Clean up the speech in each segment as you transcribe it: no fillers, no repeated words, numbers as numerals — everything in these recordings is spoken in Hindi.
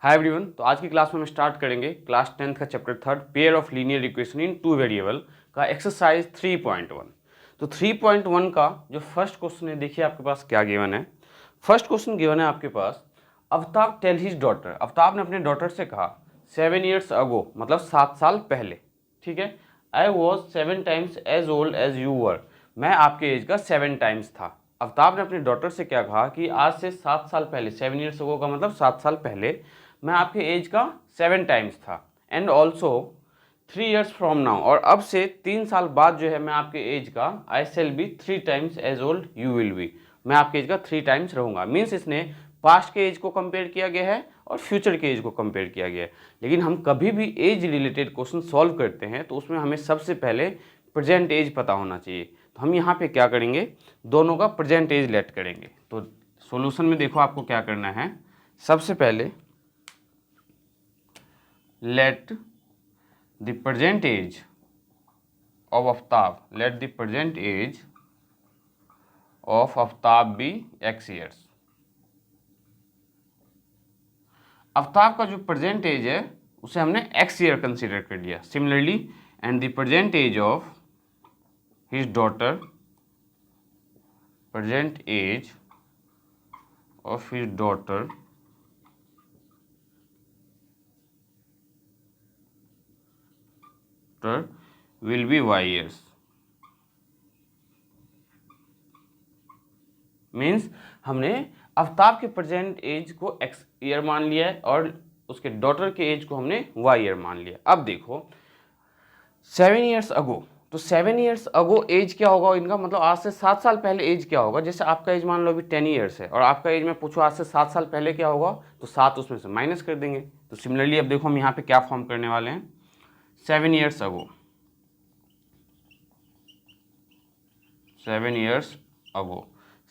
Hi everyone. तो आज की क्लास में हम स्टार्ट करेंगे क्लास 10th का chapter 3 pair of linear equation in two variable का एक्सरसाइज 3.1। तो 3.1 का जो फर्स्ट क्वेश्चन है, देखिए आपके पास क्या गिवन है। फर्स्ट क्वेश्चन गिवन है आपके पास, अवताब टेल हिज डॉटर, अवताब ने अपने डॉटर से कहा 7 years अगो, मतलब 7 साल पहले, ठीक है। I was 7 times as old as you were, मैं आपके एज का 7 times था। अवताब ने अपनी डॉटर से क्या कहा कि आज से 7 साल पहले, 7 years अगो का मतलब 7 साल पहले मैं आपके एज का 7 times था। And also 3 years from now, और अब से 3 साल बाद जो है मैं आपके एज का I shall be 3 times as old you will be, मैं आपके एज का 3 times रहूँगा। मीन्स इसने पास्ट के एज को कंपेयर किया गया है और फ्यूचर के एज को कंपेयर किया गया है। लेकिन हम कभी भी एज रिलेटेड क्वेश्चन सॉल्व करते हैं तो उसमें हमें सबसे पहले प्रेजेंट एज पता होना चाहिए। तो हम यहाँ पे क्या करेंगे, दोनों का प्रेजेंट एज लेट करेंगे। तो सॉल्यूशन में देखो आपको क्या करना है, सबसे पहले let the present age of Aftab, let the present age of Aftab be x years। Aftab का जो प्रेजेंट एज है उसे हमने x ईयर कंसीडर कर लिया। Similarly and the present age of his daughter, present age of his daughter will be y years। Means हमने आफ्ताब के प्रेजेंट एज को x ईयर मान लिया है और उसके डॉटर के एज को हमने y ईयर मान लिया। अब देखो 7 years अगो, तो 7 years अगो एज क्या होगा इनका, मतलब आज से 7 साल पहले एज क्या होगा। जैसे आपका एज मान लो अभी 10 years है और आपका एज मैं पूछूँ आज से 7 साल पहले क्या होगा, तो 7 उसमें से माइनस कर देंगे। तो सिमिलरली अब देखो हम यहाँ पे क्या फॉर्म करने वाले हैं, 7 years अगो, 7 years अगो,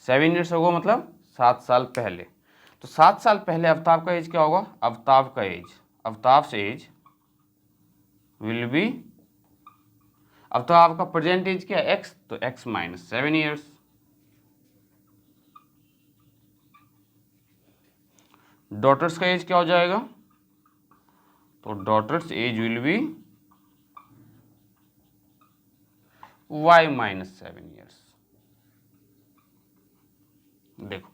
7 years अगो मतलब 7 साल पहले। तो 7 साल पहले आफ्ताब का एज क्या होगा, आफ्ताब का age, Aftab age will be, अब तो आपका प्रेजेंट एज क्या है x, तो x माइनस 7 years। डॉटर्स का एज क्या हो जाएगा, तो daughters as will B y minus 7 years। देखो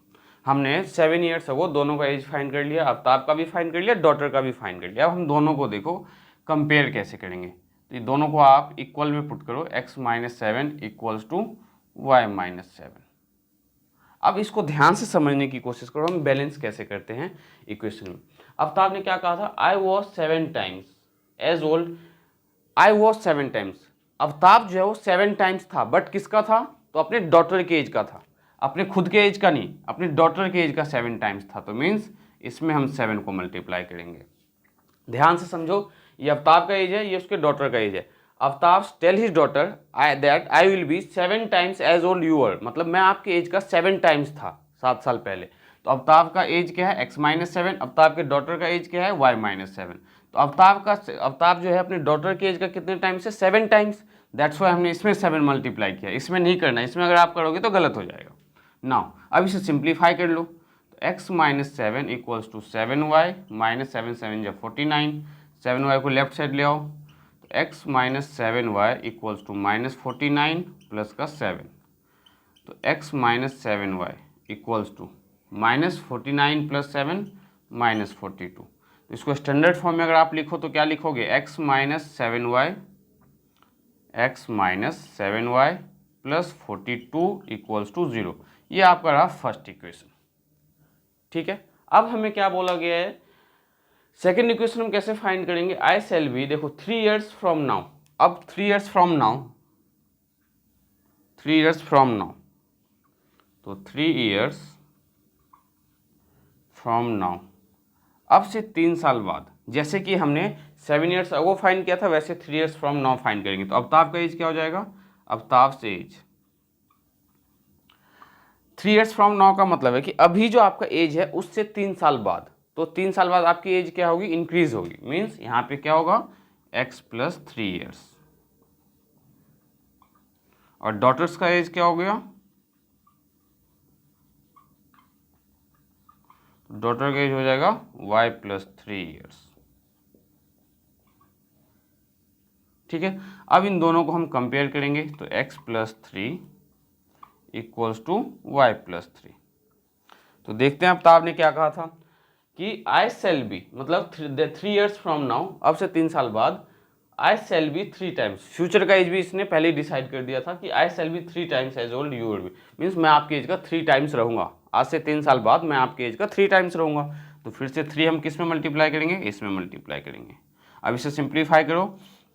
हमने 7 years अगो दोनों का एज फाइंड कर लिया, आफ्ताब का भी फाइंड कर लिया, डॉटर का भी फाइंड कर लिया। अब हम दोनों को देखो कंपेयर कैसे करेंगे। तो ये दोनों को आप इक्वल में पुट करो, x minus 7 equals to y minus 7। अब इसको ध्यान से समझने की कोशिश करो, हम बैलेंस कैसे करते हैं इक्वेशन में। आफ्ताब ने क्या कहा था, I was 7 times as old, I was 7 times, Aftab जो है वो 7 times था, बट किसका था, तो अपने डॉटर के एज का था, अपने खुद के एज का नहीं, अपने डॉटर के एज का 7 times था। तो मीन्स इसमें हम 7 को मल्टीप्लाई करेंगे। ध्यान से समझो, ये आफ्ताब का एज है, ये उसके डॉटर का एज है। Aftab tell his daughter that I will be 7 times as old you were, मतलब मैं आपके एज का 7 times था 7 साल पहले। तो आफ्ताब का एज क्या है, x माइनस 7, आफ्ताब के डॉटर का एज क्या है, y माइनस 7। तो आफ्ताब जो है अपने डॉटर के एज का कितने टाइम्स है, 7 times। दैट्स वाई हमने इसमें 7 मल्टीप्लाई किया, इसमें नहीं करना, इसमें अगर आप करोगे तो गलत हो जाएगा। नाउ अब इसे सिंप्लीफाई कर लो, तो x minus 7 equals to 7y minus 7, 7 जब 49, 7y को लेफ्ट साइड ले आओ, तो x minus 7y equals to minus 49 plus का 7, तो x minus 7y equals to minus 49 plus 7 minus 42। तो इसको स्टैंडर्ड फॉर्म में अगर आप लिखो तो क्या लिखोगे, x minus 7y, x minus 7y plus 42 equals to 0। ये आपका रहा फर्स्ट इक्वेशन, ठीक है। अब हमें क्या बोला गया है, सेकेंड इक्वेशन हम कैसे फाइंड करेंगे, आई शेल बी, देखो 3 years फ्रॉम नाउ, अब 3 years from now, 3 years from now, तो 3 years फ्रॉम नाउ, अब से 3 साल बाद, जैसे कि हमने 7 years अगो फाइंड किया था वैसे 3 years फ्रॉम नाउ फाइंड करेंगे। तो आफ्ताब का एज क्या हो जाएगा, आफ्ताब से एज 3 years फ्रॉम नाउ का मतलब है कि अभी जो आपका एज है उससे 3 साल बाद, तो 3 साल बाद आपकी एज क्या होगी, इंक्रीज होगी। मीन्स यहाँ पे क्या होगा, x प्लस 3 years, और डॉटर्स का एज क्या हो गया, डॉटर का एज हो जाएगा y प्लस 3 ईयर्स। ठीक है, अब इन दोनों को हम कंपेयर करेंगे तो x plus 3 equals to y plus 3। तो देखते हैं अब ताब ने क्या कहा था कि आई सेल बी, मतलब 3 ईयर्स फ्रॉम नाउ, अब से 3 साल बाद, I shall be 3 times, future का एज भी इसने पहले ही डिसाइड कर दिया था कि I shall be 3 times age old you will be, means मैं आपकी एज का 3 टाइम्स रहूंगा, आज से 3 साल बाद मैं आपकी एज का 3 टाइम्स रहूंगा। तो फिर से 3 हम किस में मल्टीप्लाई करेंगे, इसमें मल्टीप्लाई करेंगे। अब इसे सिंप्लीफाई करो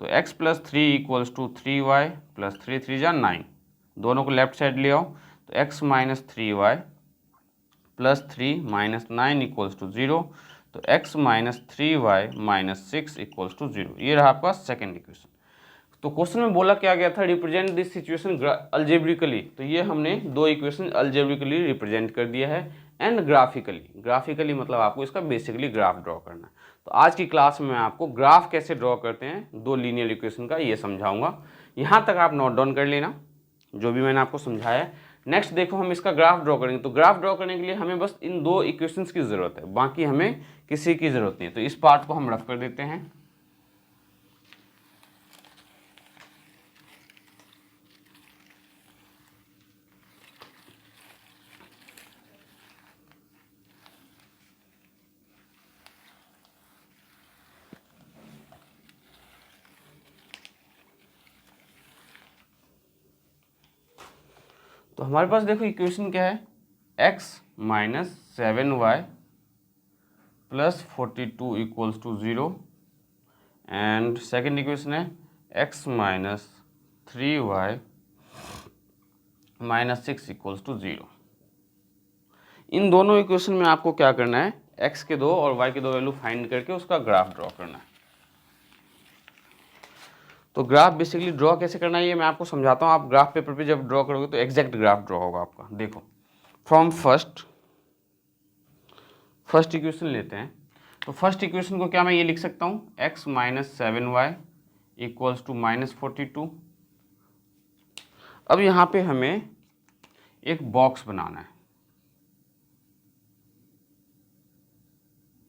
तो x plus 3 equals to 3y plus 3 3 जा 9, दोनों को लेफ्ट साइड ले आओ तो x minus 3y plus 3 minus 9 equals to 0, तो x minus 3y minus 6 equals to 0। ये रहा आपका सेकेंड इक्वेशन। तो क्वेश्चन में बोला क्या गया था, रिप्रेजेंट दिस सिचुएशन अल्जेब्रिकली, तो ये हमने दो इक्वेशन अल्जेब्रिकली रिप्रेजेंट कर दिया है, एंड ग्राफिकली, ग्राफिकली मतलब आपको इसका बेसिकली ग्राफ ड्रॉ करना है। तो आज की क्लास में मैं आपको ग्राफ कैसे ड्रॉ करते हैं दो लीनियर इक्वेशन का ये समझाऊंगा। यहाँ तक आप नोट डाउन कर लेना जो भी मैंने आपको समझाया है। नेक्स्ट देखो हम इसका ग्राफ ड्रॉ करेंगे, तो ग्राफ ड्रॉ करने के लिए हमें बस इन दो इक्वेशंस की ज़रूरत है, बाकी हमें किसी की ज़रूरत नहीं है। तो इस पार्ट को हम रफ कर देते हैं। तो हमारे पास देखो इक्वेशन क्या है, x minus 7y plus 42 equals to 0, and second equation है x minus 3y minus 6 equals to 0। इन दोनों इक्वेशन में आपको क्या करना है, x के दो और y के दो वैल्यू फाइंड करके उसका ग्राफ ड्रॉ करना है। तो ग्राफ बेसिकली ड्रॉ कैसे करना है ये मैं आपको समझाता हूँ। आप ग्राफ पेपर पे जब ड्रॉ करोगे तो एग्जैक्ट ग्राफ ड्रॉ होगा आपका। देखो फ्रॉम फर्स्ट इक्वेशन लेते हैं, तो फर्स्ट इक्वेशन को क्या मैं ये लिख सकता हूँ, x minus 7y equals to minus 42। अब यहाँ पे हमें एक बॉक्स बनाना है,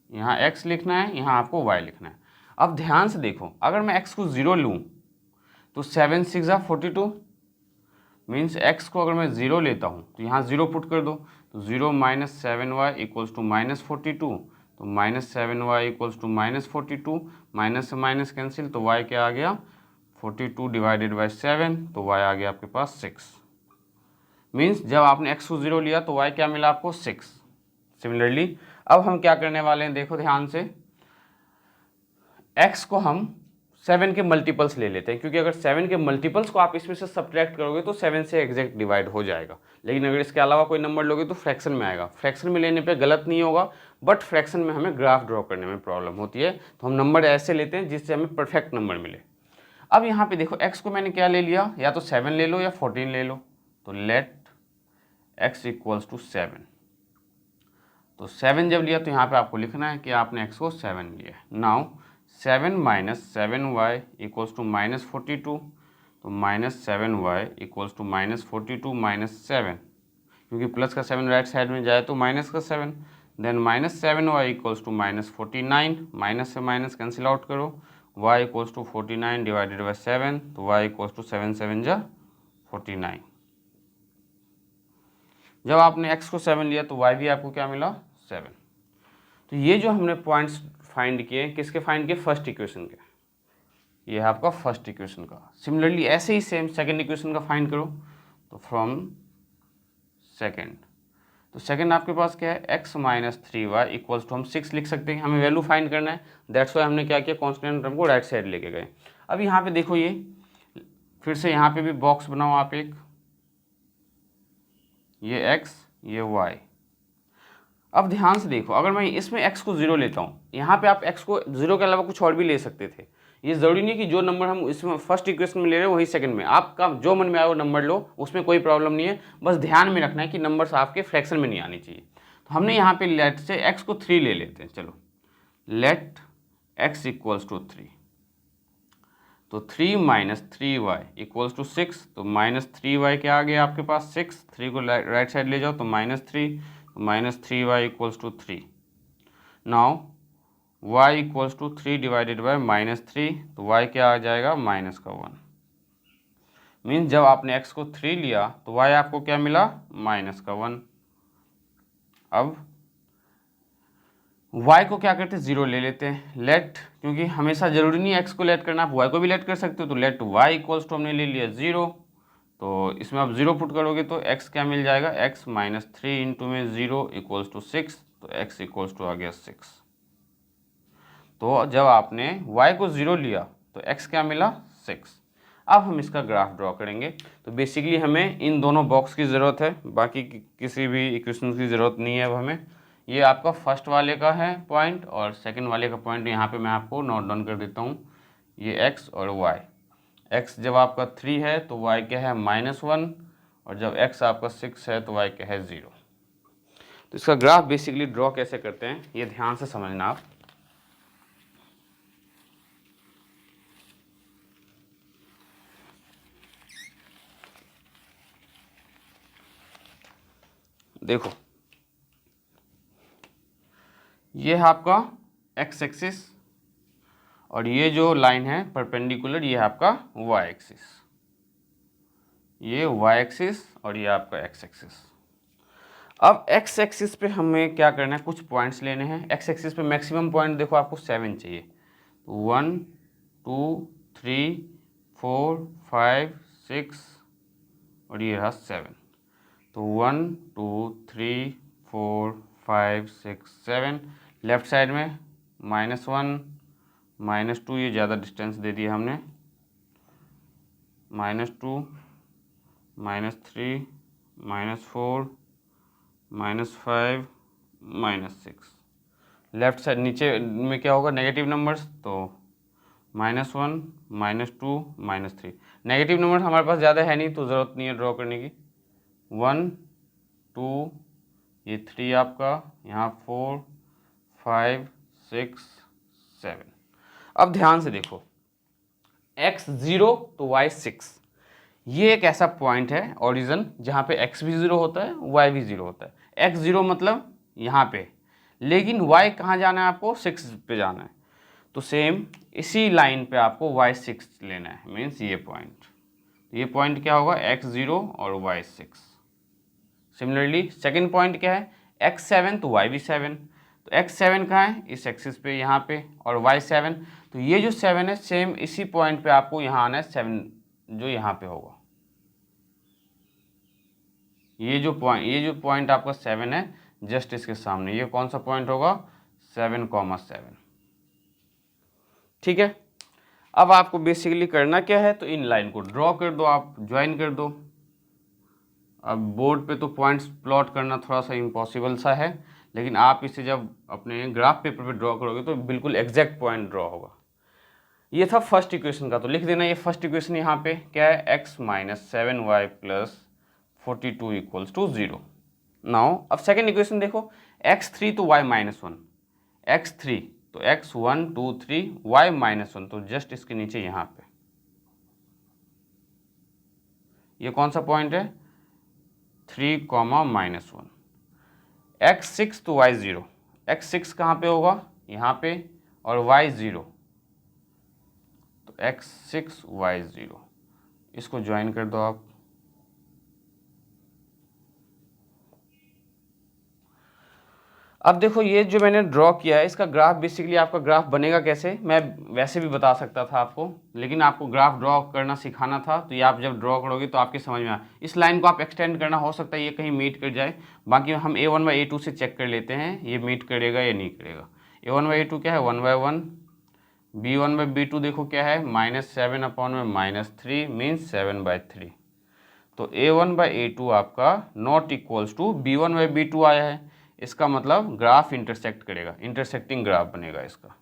यहाँ x लिखना है, यहाँ आपको y लिखना है। अब ध्यान से देखो, अगर मैं x को 0 लूँ तो 7 6 जा 42, मीन्स x को अगर मैं 0 लेता हूँ तो यहाँ 0 पुट कर दो, तो 0 minus 7y equals to minus 42, तो minus 7y equals to minus 42, minus से माइनस कैंसिल, तो y क्या आ गया 42 डिवाइडेड बाई 7, तो y आ गया आपके पास 6। मीन्स जब आपने x को 0 लिया तो y क्या मिला आपको 6। सिमिलरली अब हम क्या करने वाले हैं, देखो ध्यान से, x को हम 7 के मल्टीपल्स ले लेते हैं, क्योंकि अगर 7 के मल्टीपल्स को आप इसमें से सब्ट्रैक्ट करोगे तो 7 से एग्जैक्ट डिवाइड हो जाएगा। लेकिन अगर इसके अलावा कोई नंबर लोगे तो फ्रैक्शन में आएगा। फ्रैक्शन में लेने पे गलत नहीं होगा, बट फ्रैक्शन में हमें ग्राफ ड्रॉ करने में प्रॉब्लम होती है, तो हम नंबर ऐसे लेते हैं जिससे हमें परफेक्ट नंबर मिले। अब यहाँ पे देखो x को मैंने क्या ले लिया, या तो 7 ले लो या 14 ले लो, तो लेट x इक्वल्स टू 7। तो 7 जब लिया तो यहाँ पे आपको लिखना है कि आपने x को 7 लिया है। Now 7 minus 7y equals to minus 42, तो minus 7y equals to minus 42 minus 7, क्योंकि प्लस का 7 राइट साइड में जाए तो माइनस का 7, then minus 7y equals to minus 49, minus से माइनस कैंसिल आउट करो, y equals to 49 divided by 7, तो y इक्वल्स टू 7 7 जा 49। जब आपने x को 7 लिया तो y भी आपको क्या मिला 7। तो ये जो हमने पॉइंट्स फाइंड किए, किसके फाइंड किए, फर्स्ट इक्वेशन के, ये है आपका फर्स्ट इक्वेशन का। सिमिलरली ऐसे ही सेम सेकंड इक्वेशन का फाइंड करो, तो फ्रॉम सेकंड, तो सेकंड आपके पास क्या है, x minus 3y equals to हम 6 लिख सकते हैं, हमें वैल्यू फाइंड करना है, दैट्स वाई हमने क्या किया, कॉन्स्टेंट टर्म को राइट साइड लेके गए। अब यहाँ पे देखो, ये फिर से यहाँ पे भी बॉक्स बनाओ आप एक, ये x ये y। अब ध्यान से देखो, अगर मैं इसमें x को 0 लेता हूँ, यहाँ पे आप x को 0 के अलावा कुछ और भी ले सकते थे। ये ज़रूरी नहीं कि जो नंबर हम इसमें फर्स्ट इक्वेशन में ले रहे हैं वही सेकंड में, आपका जो मन में आए वो नंबर लो, उसमें कोई प्रॉब्लम नहीं है। बस ध्यान में रखना है कि नंबर्स आपके फ्रैक्शन में नहीं आनी चाहिए। तो हमने यहाँ पे लेट से x को 3 ले लेते हैं, चलो लेट x इक्वल्स टू 3, तो 3 माइनस 3y इक्वल्स टू 6, तो माइनस 3y क्या आ गया आपके पास 6, 3 को राइट साइड ले जाओ तो minus 3, minus 3y equals to 3, now y equals to 3 divided by -3, तो y क्या आ जाएगा -1। मीन्स जब आपने x को 3 लिया तो y आपको क्या मिला -1। अब y को क्या करते हैं 0 ले लेते हैं, लेट, क्योंकि हमेशा जरूरी नहीं है x को लेट करना, आप y को भी लेट कर सकते हो, तो लेट y इक्वल्स टू हमने ले लिया 0। तो इसमें आप 0 पुट करोगे तो x क्या मिल जाएगा, x -3 इंटू में 0 इक्वल्स टू 6, तो x इक्वल्स टू आ गया 6। तो जब आपने y को 0 लिया तो x क्या मिला 6। अब हम इसका ग्राफ ड्रॉ करेंगे। तो बेसिकली हमें इन दोनों बॉक्स की ज़रूरत है, बाकी किसी भी इक्वेशन की ज़रूरत नहीं है। अब हमें ये आपका फर्स्ट वाले का है पॉइंट और सेकंड वाले का पॉइंट यहाँ पे मैं आपको नोट डाउन कर देता हूँ। ये x और y, x जब आपका 3 है तो y क्या है -1, और जब x आपका 6 है तो y क्या है 0। तो इसका ग्राफ बेसिकली ड्रॉ कैसे करते हैं ये ध्यान से समझना आप। देखो ये है आपका x एक्सिस और ये जो लाइन है परपेंडिकुलर ये है आपका y एक्सिस, ये y एक्सिस और ये आपका x एक्सिस। अब x एक्सिस पे हमें क्या करना है, कुछ पॉइंट्स लेने हैं। x एक्सिस पे मैक्सिमम पॉइंट देखो आपको 7 चाहिए, 1 2 3 4 5 6 और ये रहा 7। तो 1 2 3 4 5 6 7, लेफ्ट साइड में -1 -2, ये ज़्यादा डिस्टेंस दे दिया हमने, -2 -3 -4 -5 -6। लेफ्ट साइड नीचे में क्या होगा नेगेटिव नंबर्स, तो -1 -2 -3। नेगेटिव नंबर हमारे पास ज़्यादा है नहीं तो ज़रूरत नहीं है ड्रॉ करने की। 1 2 ये 3 आपका, यहाँ 4 5 6 7। अब ध्यान से देखो x 0 तो y 6, ये एक ऐसा पॉइंट है ओरिजिन जहाँ पे x भी 0 होता है y भी 0 होता है। x 0 मतलब यहाँ पे, लेकिन y कहाँ जाना है आपको 6 पे जाना है, तो सेम इसी लाइन पे आपको y 6 लेना है, मीन्स ये पॉइंट क्या होगा x 0 और y 6। सिमिलरली सेकेंड पॉइंट क्या है x 7 तो y भी 7, तो x 7 कहाँ है इस एक्सिस पे यहाँ पे, और y 7, तो ये जो 7 है सेम इसी पॉइंट पे आपको यहाँ आना है 7 जो यहाँ पे होगा। ये जो पॉइंट आपका 7 है जस्ट इसके सामने, ये कौन सा पॉइंट होगा 7,7। ठीक है। अब आपको बेसिकली करना क्या है, तो इन लाइन को ड्रॉ कर दो, आप ज्वाइन कर दो। अब बोर्ड पे तो पॉइंट्स प्लॉट करना थोड़ा सा इम्पॉसिबल सा है, लेकिन आप इसे जब अपने ग्राफ पेपर पे ड्रॉ करोगे तो बिल्कुल एग्जैक्ट पॉइंट ड्रॉ होगा। ये था फर्स्ट इक्वेशन का, तो लिख देना ये फर्स्ट इक्वेशन यहाँ पे क्या है x - 7y + 42 equals to 0। Now अब सेकेंड इक्वेशन देखो x3 तो y -1, x3 तो x 1 2 3 y -1, तो जस्ट इसके नीचे यहाँ पे ये कौन सा पॉइंट है 3, -1। x 6 तो y 0, x 6 कहाँ पे होगा यहाँ पे, और y 0, तो x 6 y 0, इसको ज्वाइन कर दो आप। अब देखो ये जो मैंने ड्रॉ किया है इसका ग्राफ बेसिकली आपका ग्राफ बनेगा कैसे, मैं वैसे भी बता सकता था आपको, लेकिन आपको ग्राफ ड्रॉ करना सिखाना था, तो ये आप जब ड्रॉ करोगे तो आपके समझ में आए। इस लाइन को आप एक्सटेंड करना, हो सकता है ये कहीं मीट कर जाए, बाकी हम a1/a2 से चेक कर लेते हैं ये मीट करेगा या नहीं करेगा। a1/a2 क्या है 1/1, b1/b2 देखो क्या है -7/3 मीन्स 7/3, तो a1/a2 आपका नॉट इक्वल्स टू b1/b2 आया है। इसका मतलब ग्राफ इंटरसेक्ट करेगा, इंटरसेक्टिंग ग्राफ बनेगा। इसका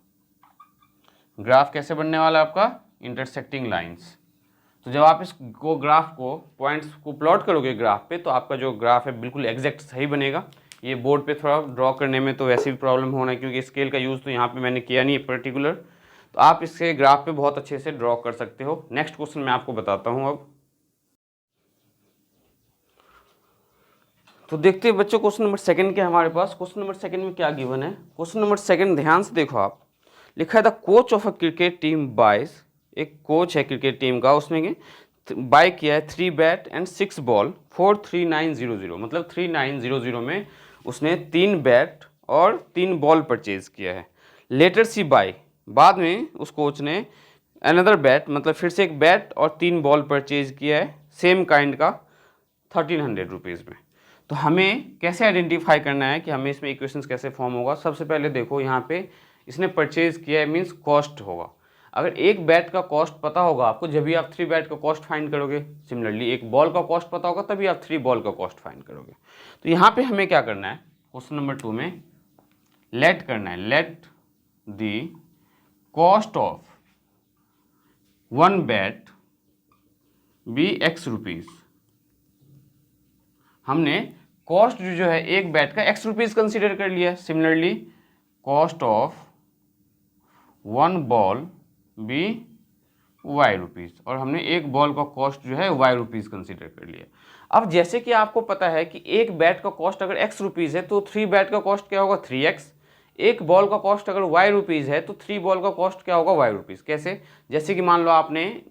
ग्राफ कैसे बनने वाला है आपका इंटरसेक्टिंग लाइंस। तो जब आप इसको ग्राफ को पॉइंट्स को प्लॉट करोगे ग्राफ पे तो आपका जो ग्राफ है बिल्कुल एग्जैक्ट सही बनेगा। ये बोर्ड पे थोड़ा ड्रॉ करने में तो वैसे भी प्रॉब्लम होना है क्योंकि स्केल का यूज़ तो यहाँ पे मैंने किया नहीं है पर्टिकुलर, तो आप इसके ग्राफ पे बहुत अच्छे से ड्रॉ कर सकते हो। नेक्स्ट क्वेश्चन मैं आपको बताता हूँ अब। तो देखते हैं बच्चों क्वेश्चन नंबर सेकंड क्या है हमारे पास। क्वेश्चन नंबर सेकंड में क्या गिवन है। क्वेश्चन नंबर सेकंड ध्यान से देखो आप, लिखा है the coach of a cricket team buys, एक कोच है क्रिकेट टीम का, उसने बाय किया है 3 बैट एंड 6 बॉल फॉर 3900, मतलब 3900 में उसने 3 बैट और 3 बॉल परचेज किया है। लेटर सी बाय, बाद में उस कोच ने अनदर बैट, मतलब फिर से एक बैट और 3 बॉल परचेज किया है सेम काइंड का 1300 रुपीज़ में। तो हमें कैसे आइडेंटिफाई करना है कि हमें इसमें इक्वेशंस कैसे फॉर्म होगा। सबसे पहले देखो यहाँ पे इसने परचेज किया है मीन्स कॉस्ट होगा। अगर एक बैट का कॉस्ट पता होगा आपको जब भी आप 3 बैट का कॉस्ट फाइंड करोगे, सिमिलरली एक बॉल का कॉस्ट पता होगा तभी आप 3 बॉल का कॉस्ट फाइंड करोगे। तो यहाँ पे हमें क्या करना है, क्वेश्चन नंबर 2 में लेट करना है, let the cost of 1 bat be x rupees. हमने कॉस्ट जो है एक बैट का x रुपीज़ कंसीडर कर लिया है। Similarly cost of 1 ball be y rupees, और हमने एक बॉल का कॉस्ट जो है y रुपीज़ कंसीडर कर लिया। अब जैसे कि आपको पता है कि एक बैट का कॉस्ट अगर x रुपीज़ है तो 3 बैट का कॉस्ट क्या होगा 3x, एक बॉल का कॉस्ट अगर y रुपीज़ है तो 3 बॉल का कॉस्ट क्या होगा y रुपीज़। कैसे, जैसे कि मान लो आपने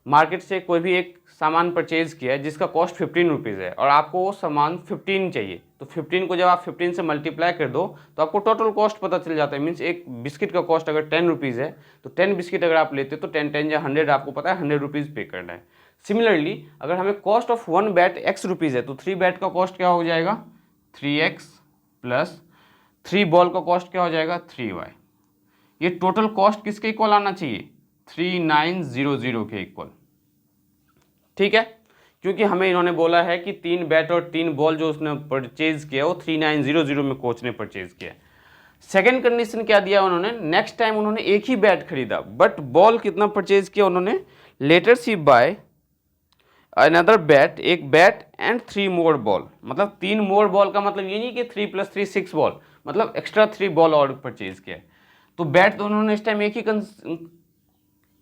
मार्केट से कोई भी एक सामान परचेज किया है जिसका कॉस्ट 15 रुपीज़ है और आपको वो सामान 15 चाहिए, तो 15 को जब आप 15 से मल्टीप्लाई कर दो तो आपको टोटल कॉस्ट पता चल जाता है। मीन्स एक बिस्किट का कॉस्ट अगर 10 रुपीज़ है तो 10 बिस्किट अगर आप लेते हो तो 10 10 या 100, आपको पता है 100 रुपीज़ पे करना है। सिमिलरली अगर हमें cost of 1 bat x rupees है तो 3 बैट का कॉस्ट क्या हो जाएगा 3x प्लस 3 बॉल का कॉस्ट क्या हो जाएगा 3y। ये टोटल कॉस्ट किसके इक्वल आना चाहिए 3900 के इक्वल, ठीक है, क्योंकि हमें इन्होंने बोला है कि 3 बैट और 3 बॉल जो उसने परचेज किया वो 3900 में कोच ने परचेज किया। सेकंड कंडीशन क्या दिया उन्होंने, नेक्स्ट टाइम उन्होंने एक ही बैट खरीदा बट बॉल कितना परचेज किया उन्होंने, later she buy another bat, एक बैट एंड 3 मोर बॉल, मतलब 3 मोर बॉल का मतलब ये नहीं कि 3 + 3 6 बॉल, मतलब एक्स्ट्रा 3 बॉल और परचेज किया। तो बैट तो उन्होंने इस टाइम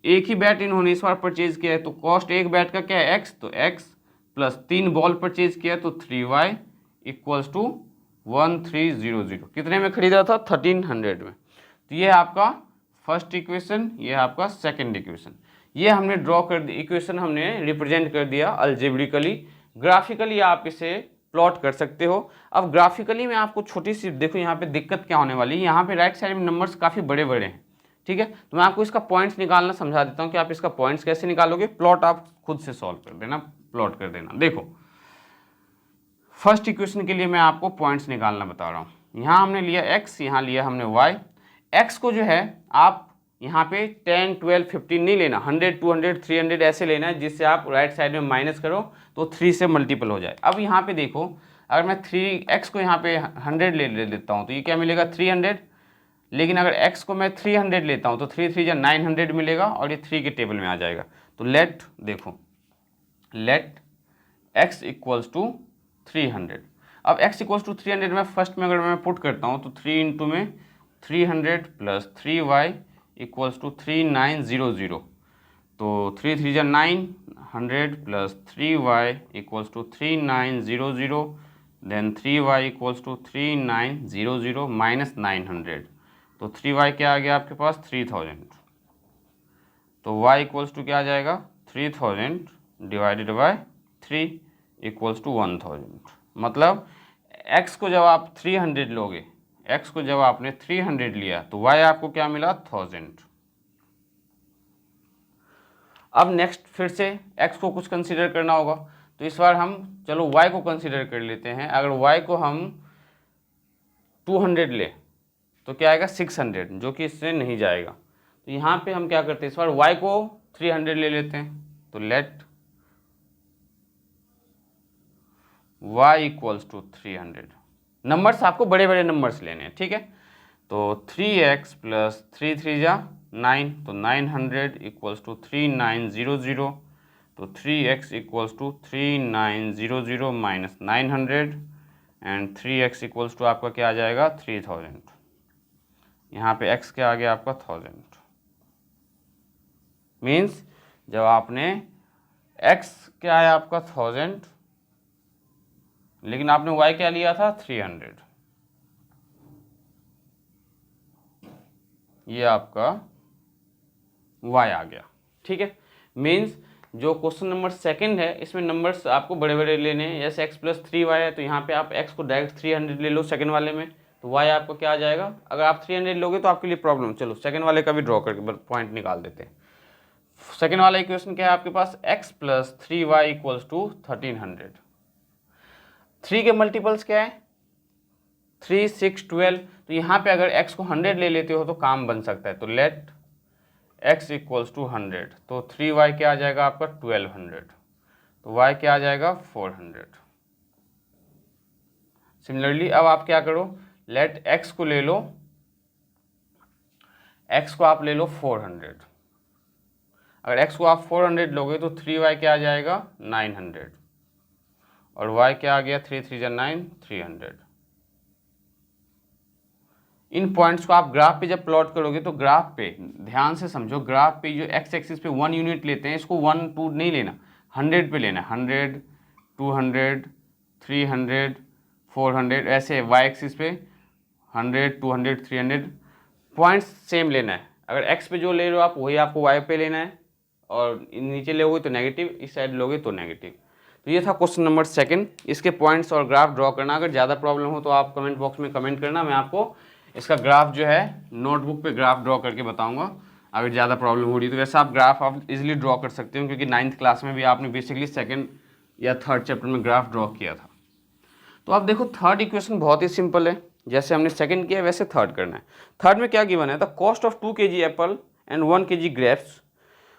एक ही बैट इन्होंने इस बार परचेज किया है, तो कॉस्ट एक बैट का क्या है x, तो x प्लस 3 बॉल परचेज किया तो 3y इक्वल्स टू 1300। कितने में खरीदा था 1300 में। तो ये है आपका फर्स्ट इक्वेशन, ये है आपका सेकंड इक्वेशन। ये हमने ड्रॉ कर दी, इक्वेशन हमने रिप्रेजेंट कर दिया अल्जेब्रिकली। ग्राफिकली आप इसे प्लॉट कर सकते हो। अब ग्राफिकली में आपको छोटी सी देखो यहाँ पे दिक्कत क्या होने वाली है, यहाँ पे राइट साइड में नंबर्स काफ़ी बड़े बड़े हैं, ठीक है। तो मैं आपको इसका पॉइंट्स निकालना समझा देता हूँ कि आप इसका पॉइंट्स कैसे निकालोगे। प्लॉट आप खुद से सॉल्व कर देना, प्लॉट कर देना। देखो फर्स्ट इक्वेशन के लिए मैं आपको पॉइंट्स निकालना बता रहा हूँ। यहाँ हमने लिया x, यहाँ लिया हमने y। x को जो है आप यहाँ पे 10 12 15 नहीं लेना, 100 200 300 ऐसे लेना है जिससे आप राइट साइड में माइनस करो तो 3 से मल्टीपल हो जाए। अब यहाँ पे देखो अगर मैं 3x को यहाँ पे 100 ले लेता हूँ तो ये क्या मिलेगा 300, लेकिन अगर x को मैं 300 लेता हूँ तो 3 3 या 900 मिलेगा और ये 3 के टेबल में आ जाएगा। तो लेट देखो, लेट x इक्वल्स टू 300। अब x इक्वल्स टू 300 में फर्स्ट में अगर मैं पुट करता हूँ तो 3 इंटू में 300 प्लस 3y इक्वल्स टू 3900। तो 3 3 या 900 plus 3y equals to 3900, then 3y equals to 3900 minus 900, तो 3y क्या आ गया आपके पास 3000। तो y इक्वल्स टू क्या आ जाएगा 3000 डिवाइडेड बाय 3 इक्वल्स टू 1000। मतलब x को जब आप 300 लोगे, x को जब आपने 300 लिया तो y आपको क्या मिला 1000। अब नेक्स्ट फिर से x को कुछ कंसीडर करना होगा, तो इस बार हम चलो y को कंसीडर कर लेते हैं। अगर y को हम 200 ले तो क्या आएगा 600, जो कि इससे नहीं जाएगा। तो यहाँ पे हम क्या करते हैं इस बार y को 300 ले लेते हैं। तो let y equals to 300। Numbers आपको बड़े बड़े नंबर्स लेने हैं, ठीक है। तो 3x प्लस 3 3 जा 9, तो 900 इक्वल्स टू 3900। तो 3x equals to 3900 minus 900 and 3x equals to आपका क्या आ जाएगा 3000। यहाँ पे x क्या आ गया आपका 1000। मीन्स जब आपने x क्या है आपका 1000 लेकिन आपने y क्या लिया था 300, ये आपका y आ गया। ठीक है, मीन्स जो क्वेश्चन नंबर सेकंड है इसमें नंबर्स आपको बड़े बड़े लेने हैं। जैसे x प्लस 3y है तो यहाँ पे आप x को डायरेक्ट 300 ले लो सेकंड वाले में, तो y आपको क्या आ जाएगा। अगर आप 300 लोगे तो आपके लिए प्रॉब्लम। चलो सेकंड वाले का भी ड्रॉ करके पॉइंट निकाल देते हैं। सेकंड वाला इक्वेशन क्या है आपके पास, x plus 3y equals to 1300। 3 के मल्टीपल्स क्या है 3, 6, 12। तो यहाँ पे अगर x को 100 ले लेते हो तो काम बन सकता है। तो लेट x इक्वल्स टू 100, तो 3y क्या आ जाएगा आपका 1200, तो y क्या आ जाएगा 400। सिमिलरली अब आप क्या करो, लेट x को ले लो, x को आप ले लो 400। अगर x को आप 400 लोगे तो 3y क्या आ जाएगा 900, और y क्या आ गया 3 3 जा 9, 300। इन पॉइंट्स को आप ग्राफ पे जब प्लॉट करोगे तो ग्राफ पे ध्यान से समझो, ग्राफ पे जो एक्स एक्सिस पे 1 यूनिट लेते हैं इसको 1 2 नहीं लेना, 100 पे लेना है। 100, 200, 300, 400, ऐसे वाई एक्सिस पे 100, 200, 300 पॉइंट्स सेम लेना है। अगर एक्स पे जो ले रहे हो आप वही आपको वाई पे लेना है, और नीचे लोगे तो नेगेटिव, इस साइड लोगे तो नेगेटिव। तो ये था क्वेश्चन नंबर सेकंड। इसके पॉइंट्स और ग्राफ ड्रॉ करना। अगर ज़्यादा प्रॉब्लम हो तो आप कमेंट बॉक्स में कमेंट करना, मैं आपको इसका ग्राफ जो है नोटबुक पे ग्राफ ड्रॉ करके बताऊंगा अगर ज़्यादा प्रॉब्लम हो रही है। तो वैसे आप ग्राफ आप इजीली ड्रॉ कर सकते हो, क्योंकि 9th क्लास में भी आपने बेसिकली सेकंड या थर्ड चैप्टर में ग्राफ ड्रॉ किया था। तो आप देखो थर्ड इक्वेशन बहुत ही सिंपल है, जैसे हमने सेकंड किया वैसे थर्ड करना है। थर्ड में क्या गिवन है, the cost of 2 kg apple and 1 kg grapes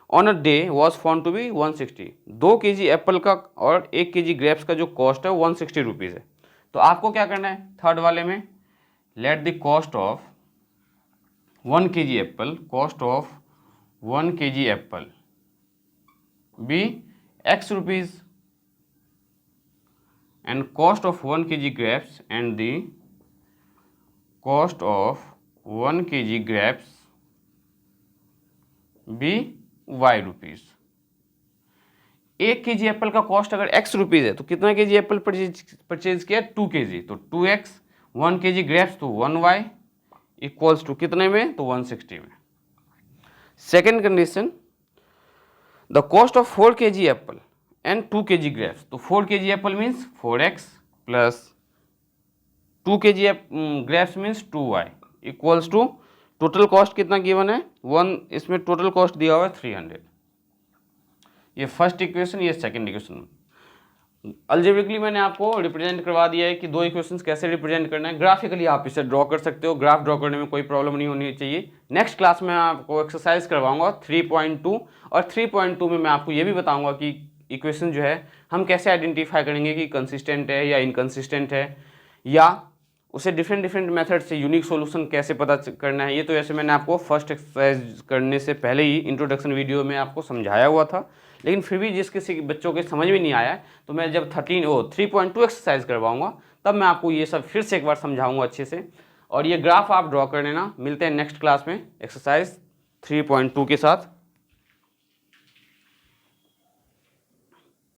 on a day was found to be 160। 2 kg apple का और 1 kg ग्रेप्स का जो कॉस्ट है 160 रुपीज़ है। तो आपको क्या करना है थर्ड वाले में, let the cost of 1 kg apple, cost of 1 kg apple be x rupees, and cost of 1 kg grapes and the cost of 1 kg grapes be y rupees। 1 kg apple का कॉस्ट अगर x रुपीज़ है तो कितना kg एप्पल परचेज किया 2 kg, तो 2x, 1 kg ग्रेप्स तो 1y इक्वल्स टू कितने में, तो 160 में। Second condition, the cost of 4 kg apple and 2 kg grapes, तो 4 kg apple means 4x plus 2 kg grapes means 2y equals to total cost कितना गिवन है 1, इसमें टोटल कॉस्ट दिया हुआ है 300। ये फर्स्ट इक्वेशन, ये सेकेंड इक्वेशन। अल्जेब्रिकली मैंने आपको रिप्रेजेंट करवा दिया है कि दो इक्वेशंस कैसे रिप्रेजेंट करना है। ग्राफिकली आप इसे ड्रॉ कर सकते हो, ग्राफ ड्रॉ करने में कोई प्रॉब्लम नहीं होनी चाहिए। नेक्स्ट क्लास में आपको एक्सरसाइज करवाऊंगा 3.2, और 3.2 में मैं आपको ये भी बताऊंगा कि इक्वेशन जो है हम कैसे आइडेंटिफाई करेंगे कि कंसिस्टेंट है या इनकंसिस्टेंट है, या उसे डिफरेंट मेथड से यूनिक सॉल्यूशन कैसे पता करना है। ये तो ऐसे मैंने आपको फर्स्ट एक्सरसाइज करने से पहले ही इंट्रोडक्शन वीडियो में आपको समझाया हुआ था, लेकिन फिर भी जिस किसी बच्चों के समझ में नहीं आया तो मैं जब 3.2 एक्सरसाइज करवाऊंगा तब मैं आपको ये सब फिर से एक बार समझाऊंगा अच्छे से, और ये ग्राफ आप ड्रॉ कर लेना। मिलते हैं नेक्स्ट क्लास में एक्सरसाइज 3.2 के साथ।